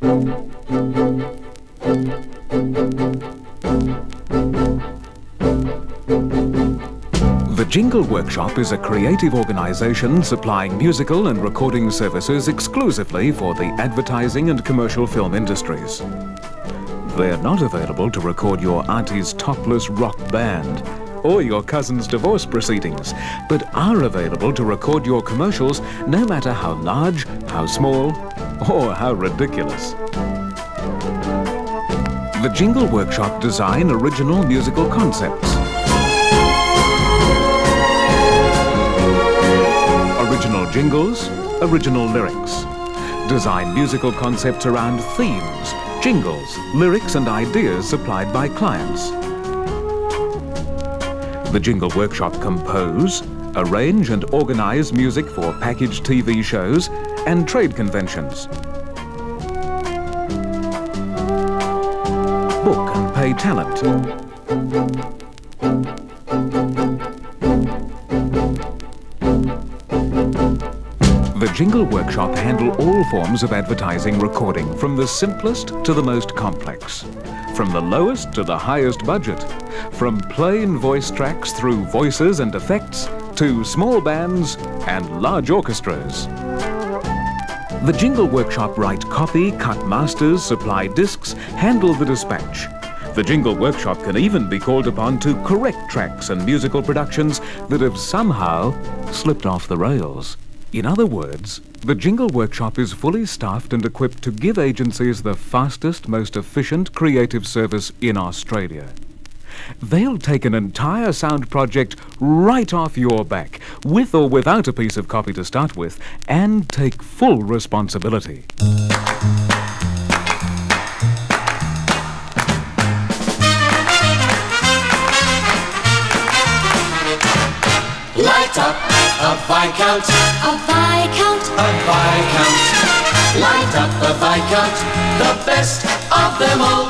The Jingle Workshop is a creative organisation supplying musical and recording services exclusively for the advertising and commercial film industries. They're not available to record your auntie's topless rock band or your cousin's divorce proceedings, but are available to record your commercials no matter how large, how small, or how ridiculous. The Jingle Workshop design original musical concepts, original jingles, original lyrics. Design musical concepts around themes, jingles, lyrics and ideas supplied by clients. The Jingle Workshop compose, arrange and organise music for packaged TV shows and trade conventions. Book and pay talent. The Jingle Workshop handle all forms of advertising recording, from the simplest to the most complex, from the lowest to the highest budget, from plain voice tracks through voices and effects to small bands and large orchestras. The Jingle Workshop write copy, cut masters, supply discs, handle the dispatch. The Jingle Workshop can even be called upon to correct tracks and musical productions that have somehow slipped off the rails. In other words, the Jingle Workshop is fully staffed and equipped to give agencies the fastest, most efficient creative service in Australia. They'll take an entire sound project right off your back, with or without a piece of copy to start with, and take full responsibility. Light up a Viscount, a Viscount, a Viscount. Light up a Viscount, the best of them all.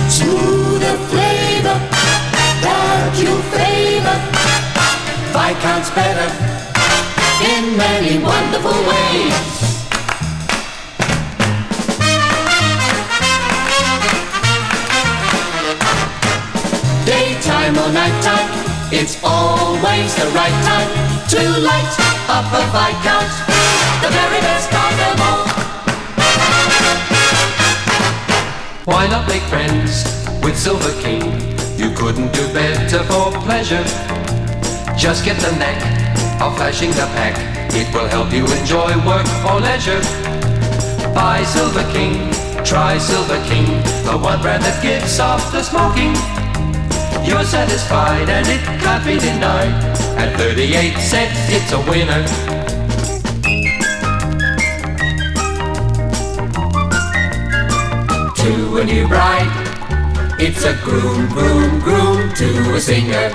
Smoother flavor that you favor. Viscount's better in many wonderful ways. Daytime or nighttime, it's always the right time to light up a Viscount, the very best of them all. Why not make friends with Silver King? You couldn't do better for pleasure. Just get the knack of flashing the pack. It will help you enjoy work or leisure. Buy Silver King, try Silver King, the one brand that gives off the smoking. You're satisfied and it can't be denied. At 38 cents, it's a winner. To a new bride, it's a groom, groom, groom to a singer.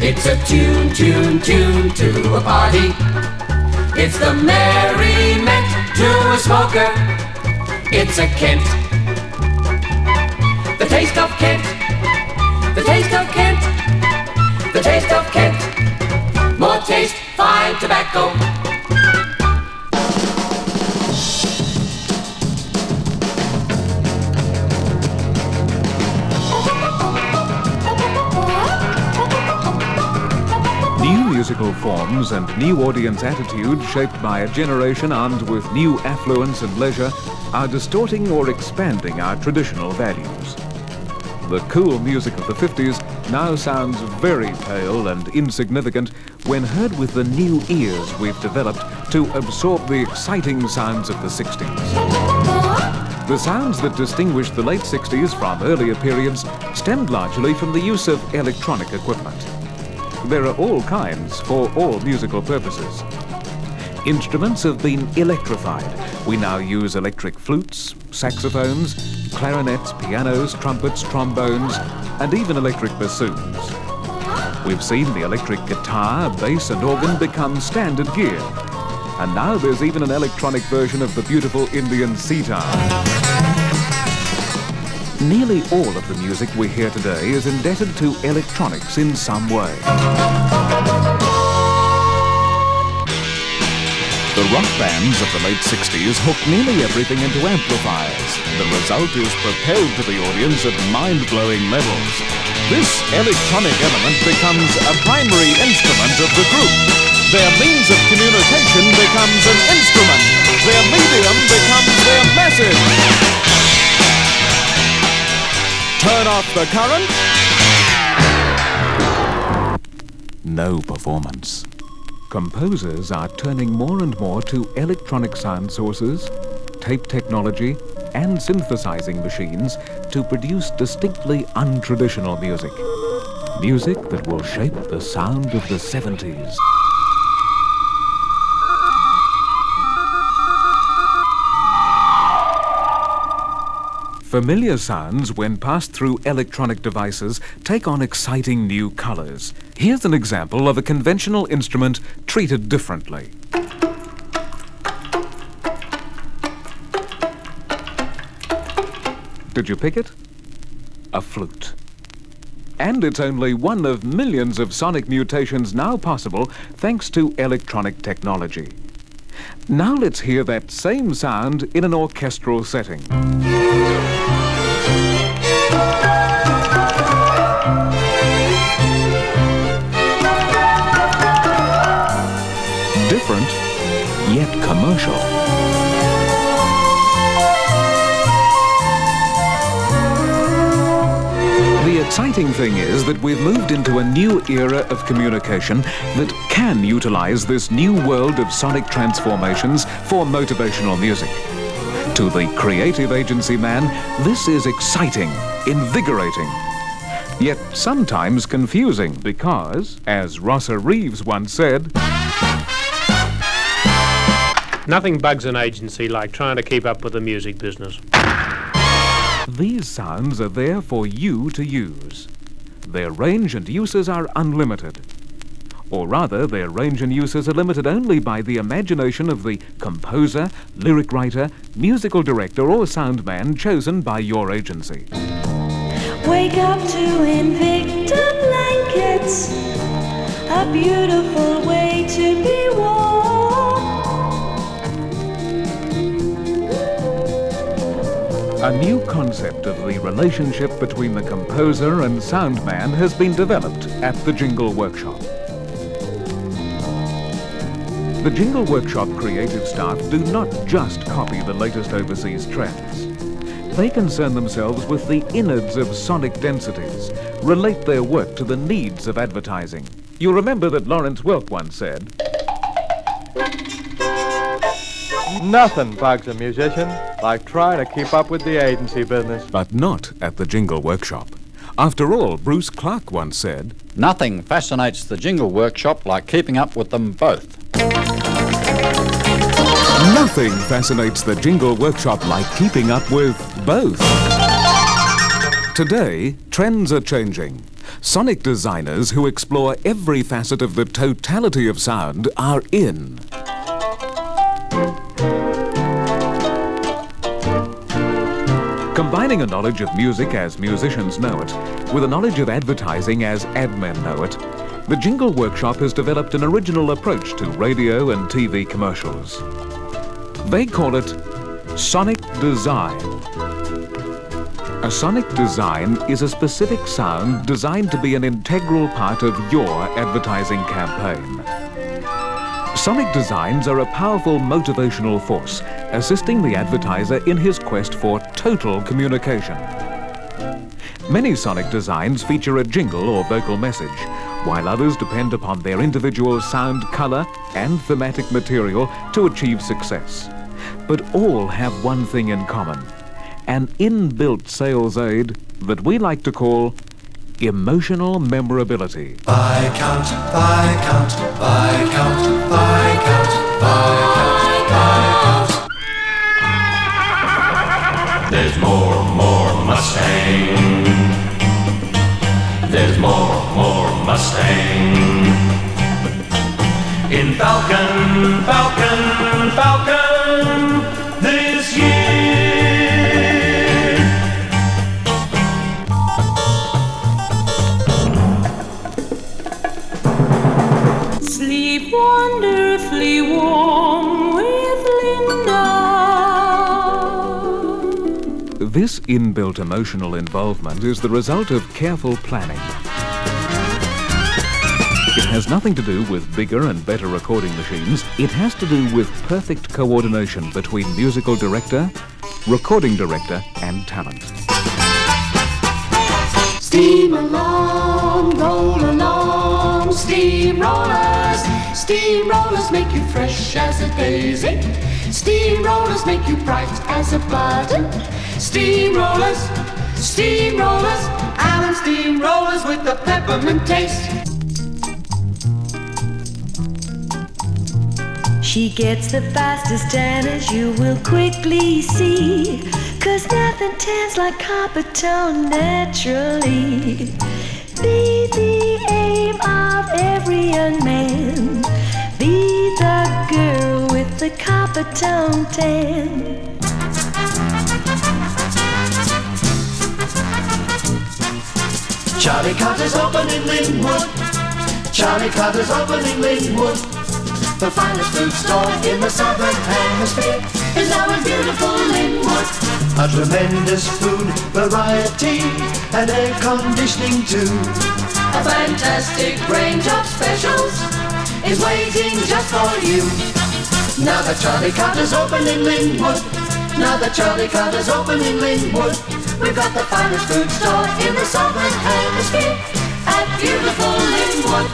It's a tune, tune, tune to a party. It's the merriment to a smoker. It's a Kent, the taste of Kent. The taste of Kent, the taste of Kent. More taste, fine tobacco. New musical forms and new audience attitudes shaped by a generation armed with new affluence and leisure are distorting or expanding our traditional values. The cool music of the 50s now sounds very pale and insignificant when heard with the new ears we've developed to absorb the exciting sounds of the 60s. The sounds that distinguished the late 60s from earlier periods stemmed largely from the use of electronic equipment. There are all kinds for all musical purposes. Instruments have been electrified. We now use electric flutes, saxophones, clarinets, pianos, trumpets, trombones, and even electric bassoons. We've seen the electric guitar, bass and organ become standard gear. And now there's even an electronic version of the beautiful Indian sitar. Nearly all of the music we hear today is indebted to electronics in some way. The rock bands of the late 60s hooked nearly everything into amplifiers. The result is propelled to the audience at mind-blowing levels. This electronic element becomes a primary instrument of the group. Their means of communication becomes an instrument. Their medium becomes their message. Turn off the current. No performance. Composers are turning more and more to electronic sound sources, tape technology, and synthesizing machines to produce distinctly untraditional music. Music that will shape the sound of the 70s. Familiar sounds, when passed through electronic devices, take on exciting new colors. Here's an example of a conventional instrument treated differently. Did you pick it? A flute. And it's only one of millions of sonic mutations now possible thanks to electronic technology. Now let's hear that same sound in an orchestral setting. Different, yet commercial. The exciting thing is that we've moved into a new era of communication that can utilize this new world of sonic transformations for motivational music. To the creative agency man, this is exciting, invigorating, yet sometimes confusing because, as Rosser Reeves once said, nothing bugs an agency like trying to keep up with the music business. these sounds are there for you to use. Their range and uses are unlimited. Or rather, their range and uses are limited only by the imagination of the composer, lyric writer, musical director or sound man chosen by your agency. Wake up to Invicta blankets, a beautiful way to be warm. A new concept of the relationship between the composer and sound man has been developed at the Jingle Workshop. The Jingle Workshop creative staff do not just copy the latest overseas trends. They concern themselves with the innards of sonic densities, relate their work to the needs of advertising. You'll remember that Lawrence Welk once said, "Nothing bugs a musician like trying to keep up with the agency business." but not at the Jingle Workshop. After all, Bruce Clarke once said, Nothing fascinates the Jingle Workshop like keeping up with them both. nothing fascinates the Jingle Workshop like keeping up with both. Today, trends are changing. Sonic designers who explore every facet of the totality of sound are in. Combining a knowledge of music as musicians know it, with a knowledge of advertising as admen know it, the Jingle Workshop has developed an original approach to radio and TV commercials. They call it sonic design. A sonic design is a specific sound designed to be an integral part of your advertising campaign. Sonic designs are a powerful motivational force, assisting the advertiser in his quest for total communication. Many sonic designs feature a jingle or vocal message, while others depend upon their individual sound color and thematic material to achieve success. But all have one thing in common, an inbuilt sales aid that we like to call emotional memorability. Viscount, Viscount, Viscount, Viscount, Viscount, Viscount. There's more Mustang. There's more Mustang. In Falcon, Falcon, Falcon this year. keep wonderfully warm with Linda. This inbuilt emotional involvement is the result of careful planning. It has nothing to do with bigger and better recording machines. It has to do with perfect coordination between musical director, recording director, and talent. Steam along, roll along, steamrollers. Steamrollers make you fresh as a daisy. Steamrollers make you bright as a button. Steamrollers, steamrollers, Allen steamrollers with the peppermint taste. She gets the fastest tan, as you will quickly see, 'cause nothing tans like copper tone naturally. Be the aim of every young man. Be the girl with the copper tone tan. Charlie Carter's opening Linwood. Charlie Carter's opening Linwood. The finest food store in the southern hemisphere is now in beautiful Linwood. A tremendous food variety and air conditioning too. A fantastic range of specials is waiting just for you. Now that Charlie Carter's open in Linwood. Now that Charlie Carter's open in Linwood. We've got the finest food store in the southern hemisphere at beautiful Linwood.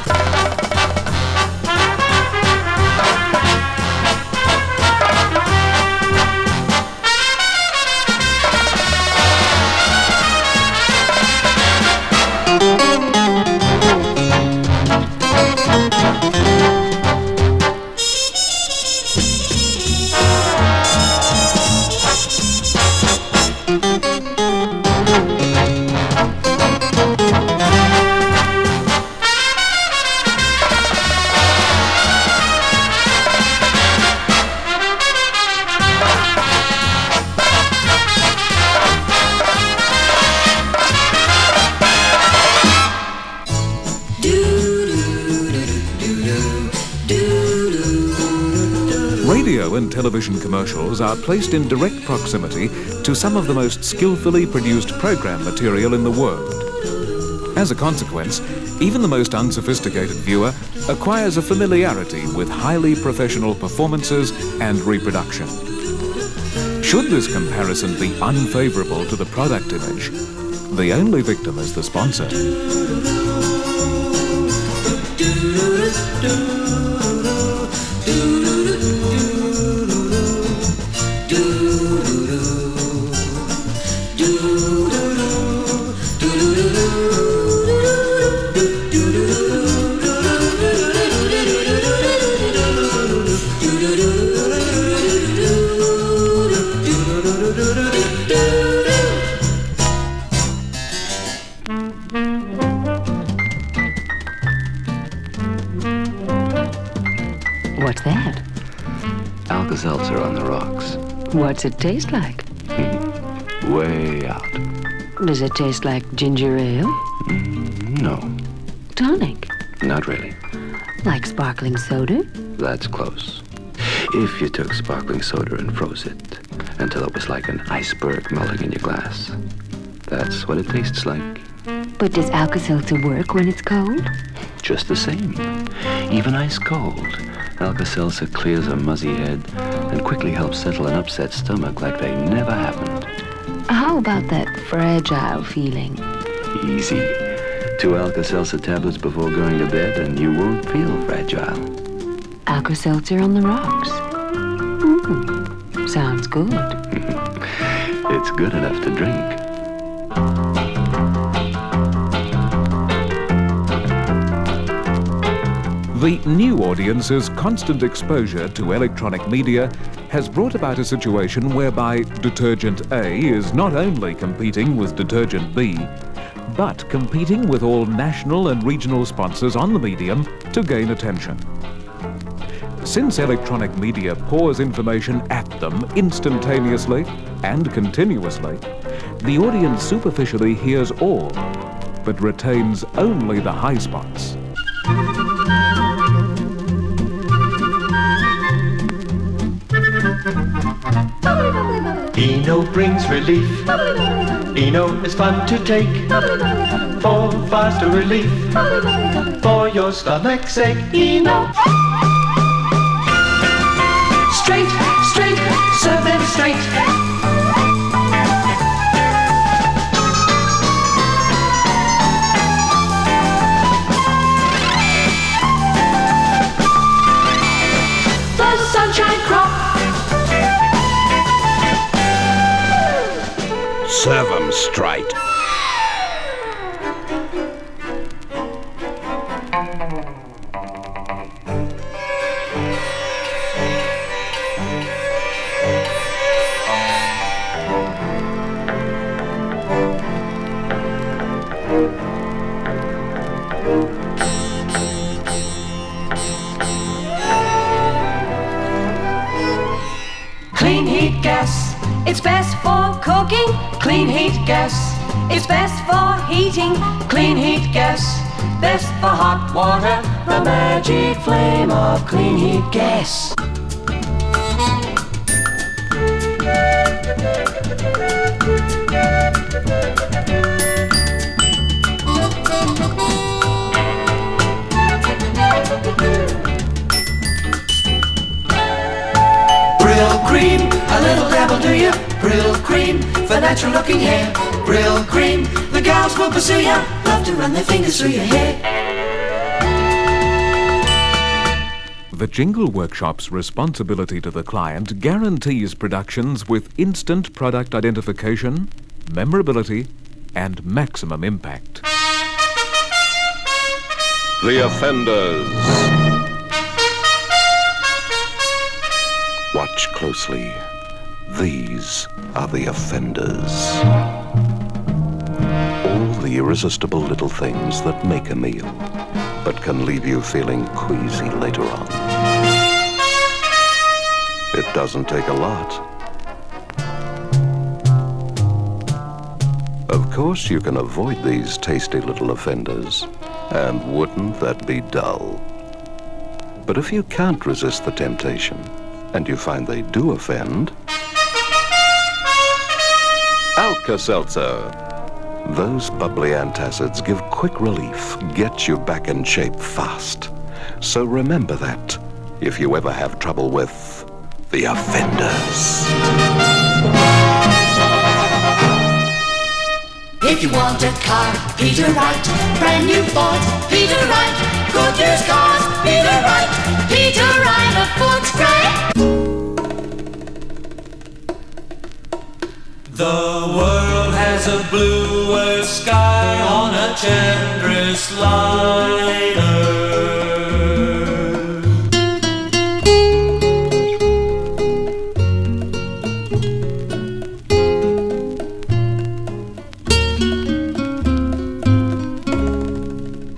Radio and television commercials are placed in direct proximity to some of the most skillfully produced program material in the world. As a consequence, even the most unsophisticated viewer acquires a familiarity with highly professional performances and reproduction. Should this comparison be unfavorable to the product image, the only victim is the sponsor. What's that? Alka-Seltzer on the rocks. What's it taste like? Way out. Does it taste like ginger ale? No, Tonic? not really. Like sparkling soda? That's close. If you took sparkling soda and froze it until it was like an iceberg melting in your glass, that's what it tastes like. But does Alka-Seltzer work when it's cold? Just the same. Even ice cold, Alka-Seltzer clears a muzzy head and quickly helps settle an upset stomach like they never happened. How about that fragile feeling? Easy. 2 Alka-Seltzer tablets before going to bed and you won't feel fragile. Alka-Seltzer on the rocks. Sounds good. It's good enough to drink. The new audience's constant exposure to electronic media has brought about a situation whereby detergent A is not only competing with detergent B, but competing with all national and regional sponsors on the medium to gain attention. Since electronic media pours information at them instantaneously and continuously, the audience superficially hears all, but retains only the high spots. Eno brings relief. Eno is fun to take for faster relief for your stomach's sake. Eno. Straight, straight, serve them straight. The sunshine crop. Serve 'em straight. Clean heat gas, it's best for cooking. Clean heat gas, it's best for heating. Clean heat gas, best for hot water. The magic flame of clean heat gas. Brill cream, a little dabble do you? Brill cream, for natural looking hair. Brill cream, the gals will pursue ya. Love to run their fingers through your hair. The Jingle Workshop's responsibility to the client guarantees productions with instant product identification, memorability, and maximum impact. The Offenders. Watch closely. These are the offenders. All the irresistible little things that make a meal, but can leave you feeling queasy later on. It doesn't take a lot. Of course, you can avoid these tasty little offenders, and wouldn't that be dull? But if you can't resist the temptation, and you find they do offend, Alka-Seltzer. Those bubbly antacids give quick relief, get you back in shape fast. So remember that if you ever have trouble with the offenders. If you want a car, Peter Wright. Brand new Ford, Peter Wright. Good used cars, Peter Wright. Peter Wright of Ford's great. The world has a bluer sky on a Chandris liner.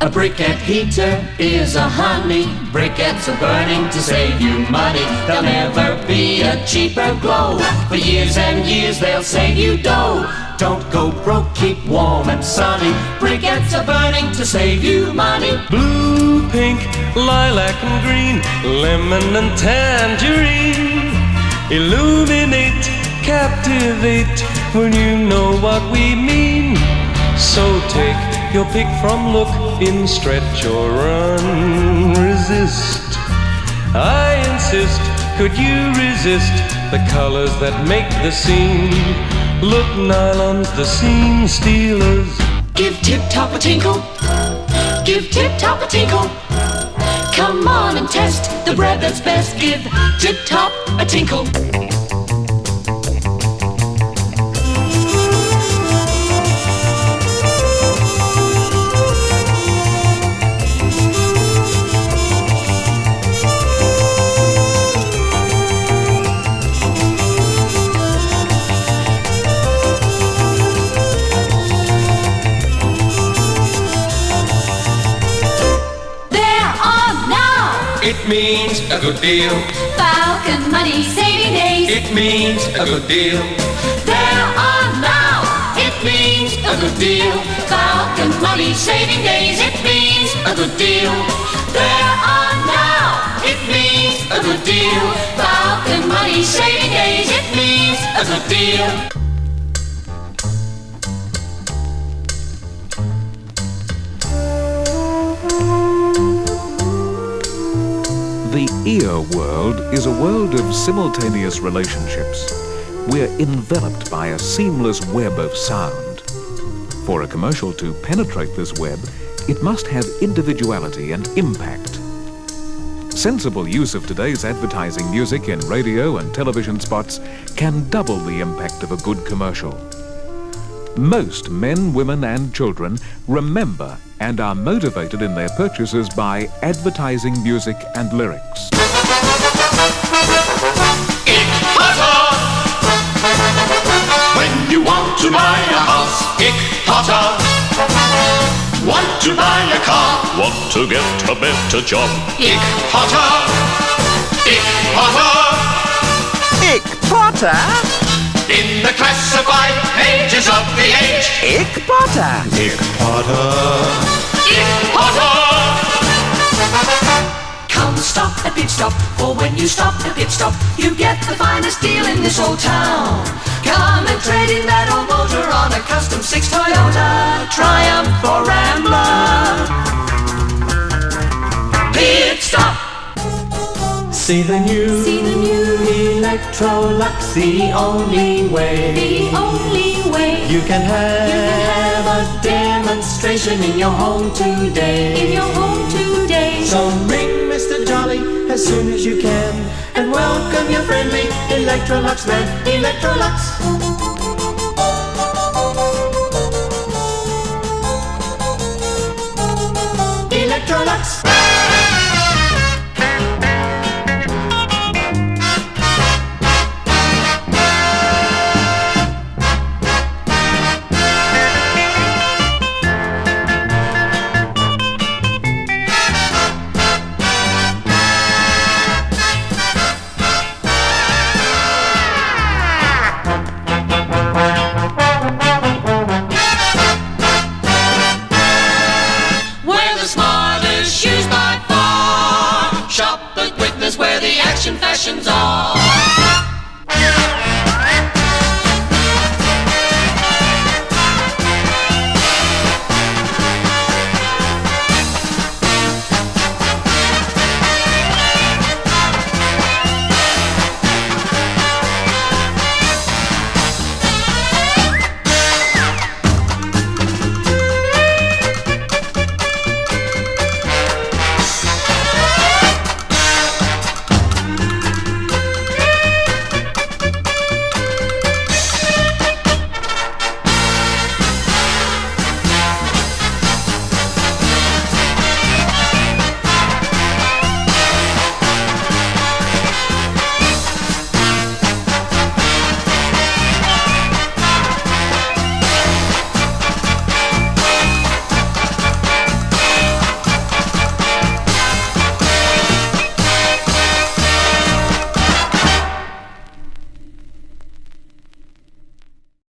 A briquette heater is a honey. Briquettes are burning to save you money. There'll never be a cheaper glow. For years and years they'll save you dough. Don't go broke, keep warm and sunny. Briquettes are burning to save you money. Blue, pink, lilac and green, lemon and tangerine. Illuminate, captivate, when you know what we mean. So take your pick from look, in stretch or run, resist. I insist, could you resist the colors that make the scene? Look, nylon's the scene stealers. Give Tip-Top a tinkle. Give Tip-Top a tinkle. Come on and test the bread that's best. Give Tip-Top a tinkle. It means a good deal. Falcon money saving days. It means a good deal. There are now. It means a good deal. Falcon money saving days. It means a good deal. There are now. It means a good deal. Falcon money saving days. It means a good deal. The ear world is a world of simultaneous relationships. We're enveloped by a seamless web of sound. For a commercial to penetrate this web, it must have individuality and impact. Sensible use of today's advertising music in radio and television spots can double the impact of a good commercial. Most men, women and children remember and are motivated in their purchases by advertising music and lyrics. When you want to buy a house, Ich Potter. Want to buy a car, want to get a better job. Ich Potter. Ich Potter. Ich Potter? In the classified pages of the age. Ich Potter. Ich Potter. Ich Potter. Come stop at Pit Stop, for when you stop at Pit Stop, you get the finest deal in this old town. Come and trade in that old motor on a custom 6 Toyota Triumph or Rambler. Pit Stop. See the new Electrolux, the only way. The only way You can have a demonstration in your home today. in your home today. So ring Mr. Jolly as soon as you can and welcome your friendly Electrolux man. Electrolux. Electrolux. Shop at Witness where the action fashions are.